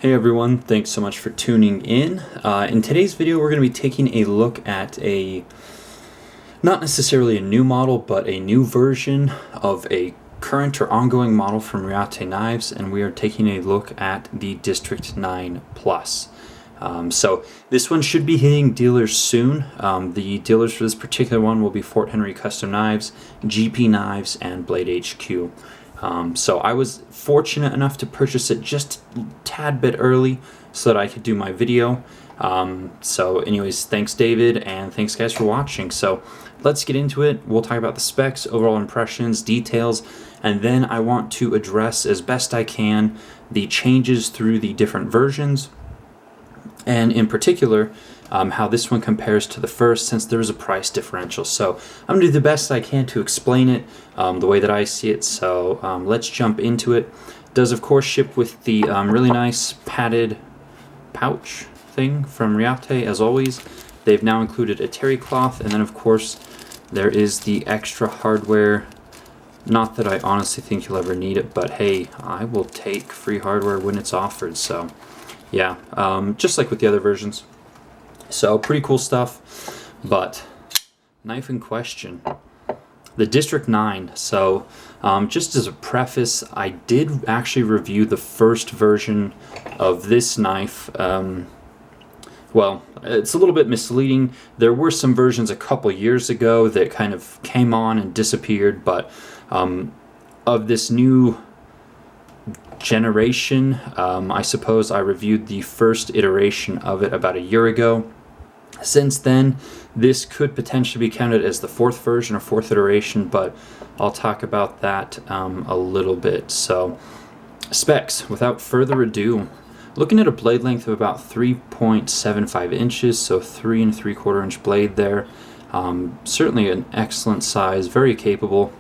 Hey everyone, thanks so much for tuning in. In today's video we're going to be taking a look at not necessarily a new model, but a new version of a current or ongoing model from Reate knives, and we are taking a look at the District 9 Plus. So this one should be hitting dealers soon. The dealers for this particular one will be Fort Henry Custom Knives, GP Knives, and Blade HQ. So I was fortunate enough to purchase it just a tad bit early so that I could do my video. So anyways, thanks David, and thanks guys for watching. So let's get into it. We'll talk about the specs, overall impressions, details, and then I want to address as best I can the changes through the different versions, and in particular how this one compares to the first, since there is a price differential. So I'm going to do the best I can to explain it the way that I see it. So let's jump into it. It does of course ship with the really nice padded pouch thing from Reate. As always, they've now included a terry cloth, and then of course there is the extra hardware. Not that I honestly think you'll ever need it, but hey, I will take free hardware when it's offered. So yeah, just like with the other versions. So pretty cool stuff. But knife in question, the District 9. So just as a preface, I did actually review the first version of this knife. Well, it's a little bit misleading. There were some versions a couple years ago that kind of came on and disappeared, but of this new generation, I suppose I reviewed the first iteration of it about a year ago. Since then, this could potentially be counted as the fourth version or fourth iteration, but I'll talk about that a little bit. So specs, without further ado, looking at a blade length of about 3.75 inches, so 3 3/4 inch blade there. Certainly an excellent size, very capable.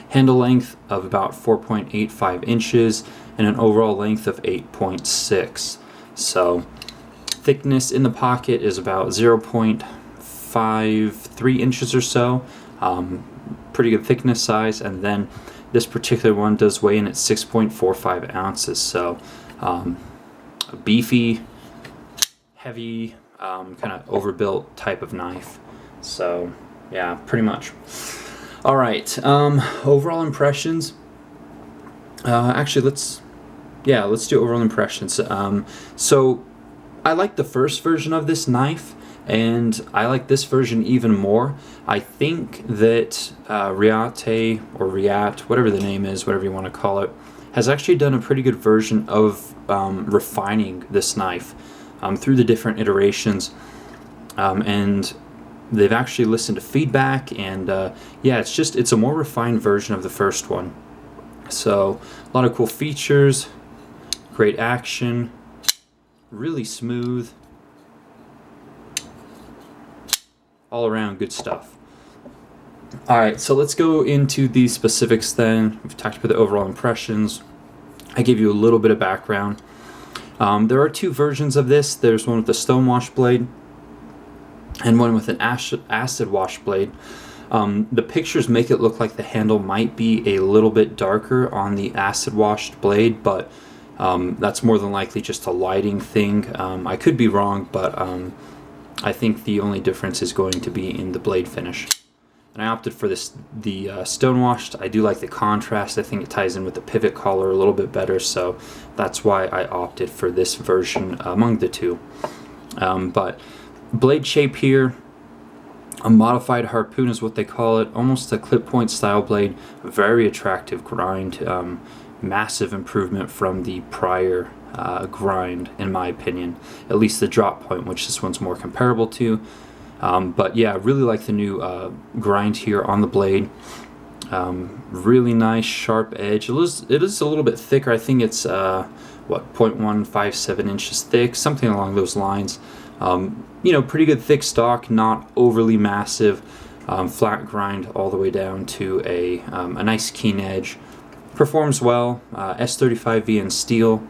Handle length of about 4.85 inches and an overall length of 8.6. So thickness in the pocket is about 0.53 inches or so. Pretty good thickness size, and then this particular one does weigh in at 6.45 ounces. So a beefy, heavy, kind of overbuilt type of knife. So yeah, pretty much. All right, overall impressions. Actually, let's do overall impressions. So I like the first version of this knife, and I like this version even more. I think that Reate, or Reate, whatever the name is, whatever you want to call it, has actually done a pretty good version of refining this knife through the different iterations, and they've actually listened to feedback, and yeah, it's a more refined version of the first one. So a lot of cool features, great action, really smooth, all around good stuff. Alright, so let's go into the specifics then. We've talked about the overall impressions. I gave you a little bit of background. There are two versions of this. There's one with a stonewash blade and one with an acid wash blade. The pictures make it look like the handle might be a little bit darker on the acid washed blade, but that's more than likely just a lighting thing. I could be wrong, but I think the only difference is going to be in the blade finish. And I opted for the stonewashed. I do like the contrast. I think it ties in with the pivot collar a little bit better, so that's why I opted for this version among the two. But blade shape here, a modified harpoon is what they call it, almost a clip point style blade, very attractive grind, massive improvement from the prior grind in my opinion, at least the drop point, which this one's more comparable to. But yeah, I really like the new grind here on the blade. Really nice sharp edge. It is a little bit thicker. I think it's 0.157 inches thick, something along those lines. Pretty good thick stock, not overly massive, flat grind all the way down to a nice keen edge. Performs well, S35V in steel,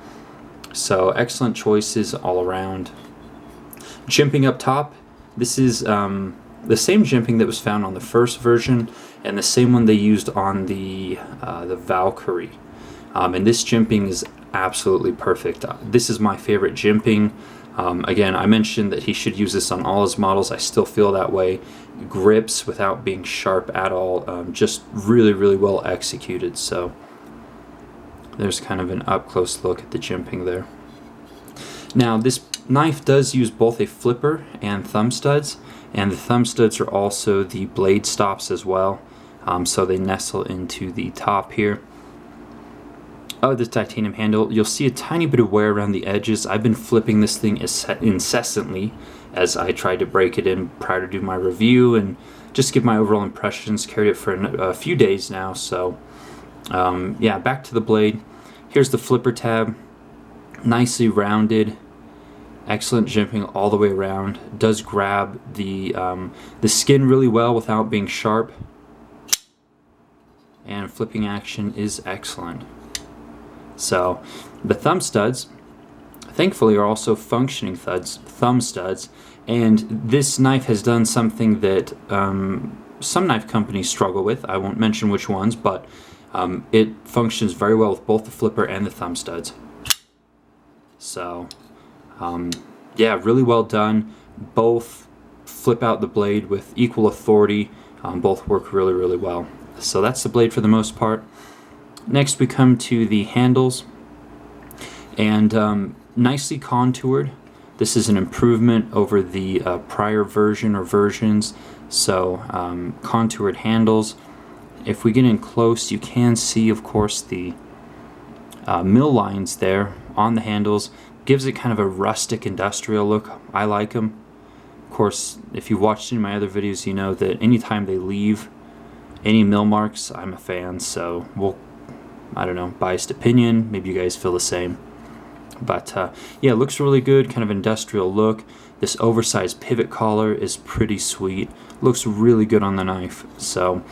so excellent choices all around. Jimping up top, this is the same jimping that was found on the first version, and the same one they used on the Valkyrie. And this jimping is absolutely perfect. This is my favorite jimping. Again, I mentioned that he should use this on all his models. I still feel that way. Grips without being sharp at all. Just really, really well executed. So there's kind of an up-close look at the jimping there. Now, this knife does use both a flipper and thumb studs, and the thumb studs are also the blade stops as well. So they nestle into the top here of the titanium handle. You'll see a tiny bit of wear around the edges. I've been flipping this thing incessantly as I tried to break it in prior to do my review and just give my overall impressions. Carried it for a few days now, so yeah, back to the blade. Here's the flipper tab, nicely rounded, excellent jimping all the way around. Does grab the skin really well without being sharp, and flipping action is excellent. So the thumb studs, thankfully, are also functioning thumb studs, and this knife has done something that some knife companies struggle with. I won't mention which ones, but it functions very well with both the flipper and the thumb studs. So yeah, really well done. Both flip out the blade with equal authority. Both work really, really well. So that's the blade for the most part. Next we come to the handles, and nicely contoured. This is an improvement over the prior version or versions. So contoured handles. If we get in close, you can see, of course, the mill lines there on the handles. Gives it kind of a rustic industrial look. I like them. Of course, if you've watched any of my other videos, you know that anytime they leave any mill marks, I'm a fan. So I don't know, biased opinion, maybe you guys feel the same. But yeah, it looks really good, kind of industrial look. This oversized pivot collar is pretty sweet. Looks really good on the knife. So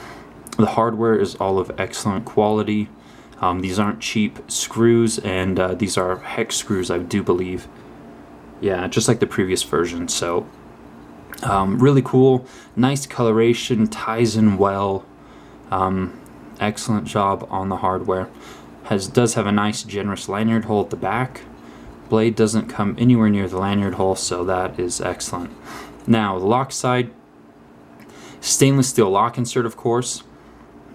the hardware is all of excellent quality. These aren't cheap screws, and these are hex screws, I do believe. Yeah, just like the previous version. So really cool, nice coloration, ties in well. Excellent job on the hardware. Does have a nice generous lanyard hole at the back. Blade doesn't come anywhere near the lanyard hole, so that is excellent. Now the lock side, stainless steel lock insert, of course,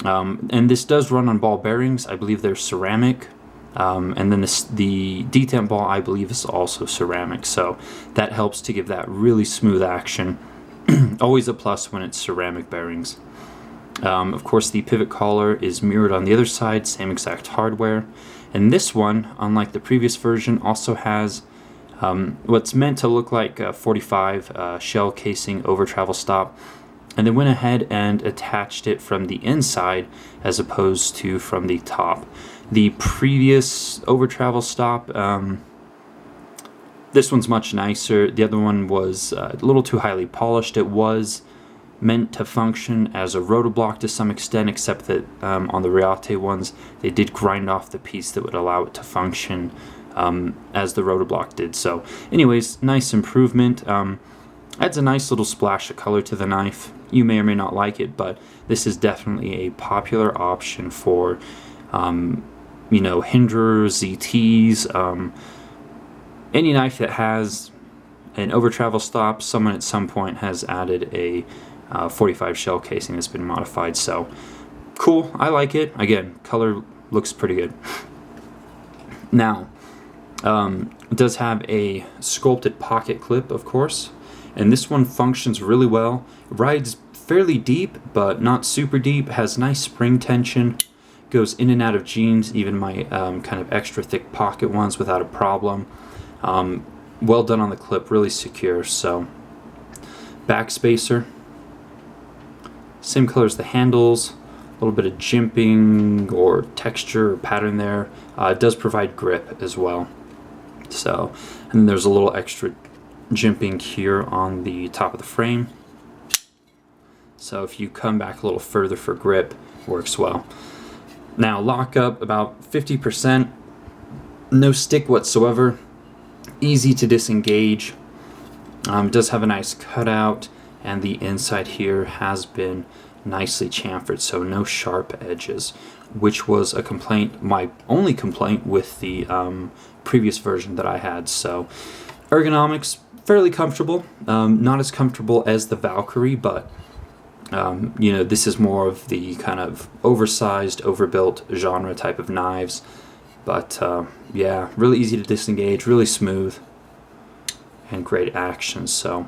and this does run on ball bearings. I believe they're ceramic, and then the detent ball, I believe, is also ceramic, so that helps to give that really smooth action. Always a plus when it's ceramic bearings. Of course, the pivot collar is mirrored on the other side, same exact hardware. And this one, unlike the previous version, also has what's meant to look like a 45 shell casing over travel stop, and they went ahead and attached it from the inside as opposed to from the top. The previous over travel stop, this one's much nicer. The other one was a little too highly polished. It was meant to function as a rotoblock to some extent, except that on the Reate ones, they did grind off the piece that would allow it to function as the rotoblock did. So anyways, nice improvement. Adds a nice little splash of color to the knife. You may or may not like it, but this is definitely a popular option for you know, Hinderers, ZTs, any knife that has an over travel stop. Someone at some point has added a 45 shell casing that's been modified, so cool. I like it. Again, color looks pretty good. Now, it does have a sculpted pocket clip, of course, and this one functions really well. It rides fairly deep, but not super deep. Has nice spring tension. Goes in and out of jeans, even my kind of extra thick pocket ones, without a problem. Well done on the clip, really secure. So, back spacer, same color as the handles, a little bit of jimping or texture or pattern there. It does provide grip as well. So, and then there's a little extra jimping here on the top of the frame. So if you come back a little further for grip, works well. Now lock up about 50%, no stick whatsoever, easy to disengage. It does have a nice cutout, and the inside here has been nicely chamfered, so no sharp edges, which was a complaint, my only complaint with the previous version that I had. So ergonomics, fairly comfortable, not as comfortable as the Valkyrie, but you know, this is more of the kind of oversized, overbuilt genre type of knives. But yeah, really easy to disengage, really smooth, and great action. So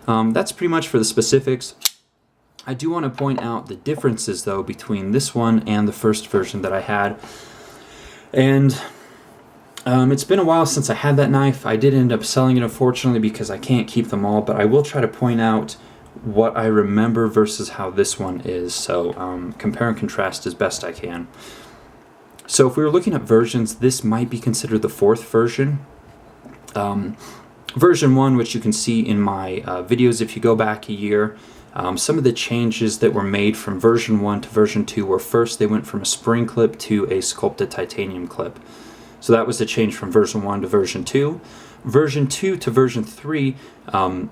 that's pretty much for the specifics. I do want to point out the differences, though, between this one and the first version that I had. And it's been a while since I had that knife. I did end up selling it, unfortunately, because I can't keep them all, but I will try to point out what I remember versus how this one is. So compare and contrast as best I can. So if we were looking at versions, this might be considered the fourth version. Version 1, which you can see in my videos if you go back a year, some of the changes that were made from version 1 to version 2 were, first they went from a spring clip to a sculpted titanium clip. So that was the change from version 1 to version 2. Version 2 to version 3,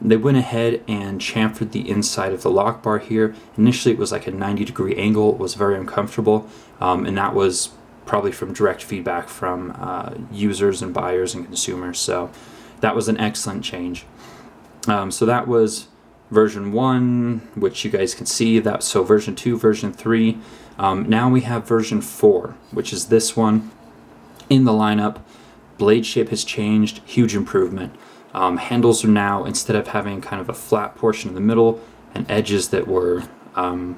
they went ahead and chamfered the inside of the lock bar here. Initially it was like a 90-degree angle. It was very uncomfortable, and that was probably from direct feedback from users and buyers and consumers. So that was an excellent change. So that was version 1, which you guys can see. So version 2, version 3. Now we have version 4, which is this one in the lineup. Blade shape has changed, huge improvement. Handles are now, instead of having kind of a flat portion in the middle and edges that were, I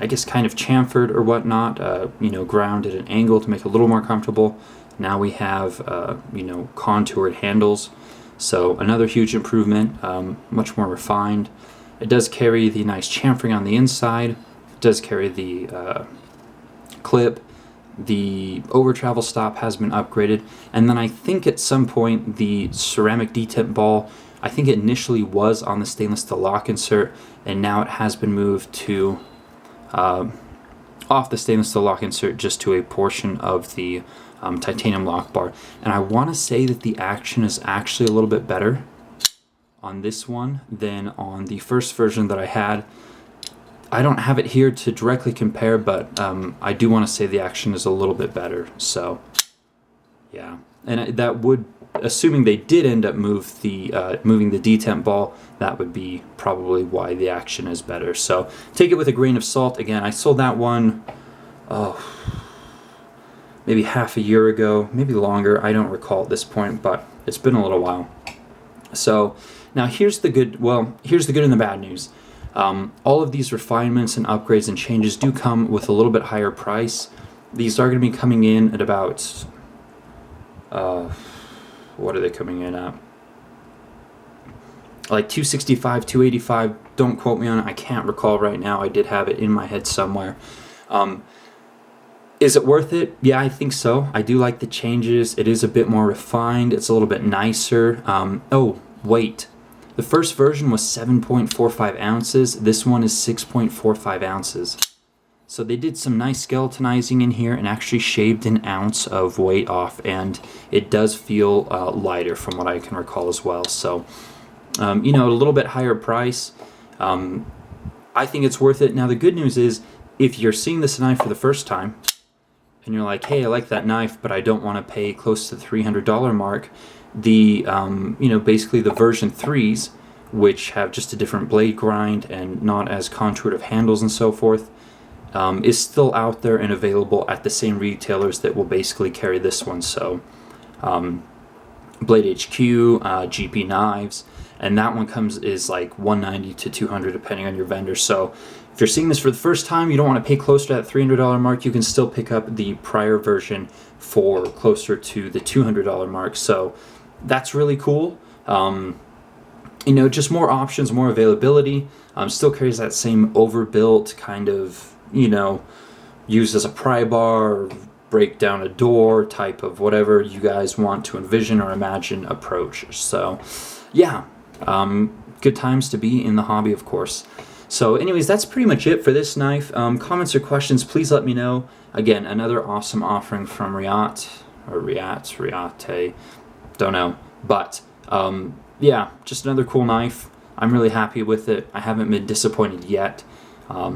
guess, kind of chamfered or whatnot, you know, ground at an angle to make it a little more comfortable. Now we have, you know, contoured handles. So another huge improvement, much more refined. It does carry the nice chamfering on the inside. It does carry the clip. The over travel stop has been upgraded, and then I think at some point the ceramic detent ball, I think it initially was on the stainless steel lock insert, and now it has been moved to off the stainless steel lock insert just to a portion of the titanium lock bar. And I want to say that the action is actually a little bit better on this one than on the first version that I had. I don't have it here to directly compare, but I do want to say the action is a little bit better. So yeah, and that would, assuming they did end up moving the detent ball, that would be probably why the action is better. So take it with a grain of salt. Again, I sold that one maybe half a year ago, maybe longer. I don't recall at this point, but it's been a little while. So now here's the good and the bad news. All of these refinements and upgrades and changes do come with a little bit higher price. These are going to be coming in at about, what are they coming in at? Like $265, $285. Don't quote me on it. I can't recall right now. I did have it in my head somewhere. Is it worth it? Yeah, I think so. I do like the changes. It is a bit more refined. It's a little bit nicer. Oh, wait. The first version was 7.45 ounces. This one is 6.45 ounces. So they did some nice skeletonizing in here and actually shaved an ounce of weight off, and it does feel lighter from what I can recall as well. So, you know, a little bit higher price. I think it's worth it. Now, the good news is, if you're seeing this knife for the first time, and you're like, hey, I like that knife, but I don't want to pay close to the $300 mark, the, you know, basically the version 3s, which have just a different blade grind and not as contoured of handles and so forth, is still out there and available at the same retailers that will basically carry this one. So Blade HQ, GP Knives, and that one is like $190 to $200 depending on your vendor. So if you're seeing this for the first time, you don't want to pay close to that $300 mark, you can still pick up the prior version for closer to the $200 mark. So that's really cool. You know, just more options, more availability. Still carries that same overbuilt kind of, you know, used as a pry bar or break down a door type of whatever you guys want to envision or imagine approach. So yeah, good times to be in the hobby, of course. So anyways, that's pretty much it for this knife. Comments or questions, please let me know. Again, another awesome offering from Reate, don't know. But yeah, just another cool knife. I'm really happy with it. I haven't been disappointed yet.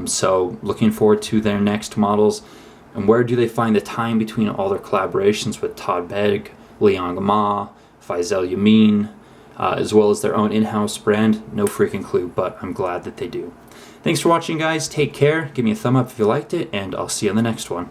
So looking forward to their next models. And where do they find the time between all their collaborations with Todd Begg, Liang Ma, Faisal Yamin, as well as their own in-house brand? No freaking clue, but I'm glad that they do. Thanks for watching, guys. Take care. Give me a thumb up if you liked it, and I'll see you on the next one.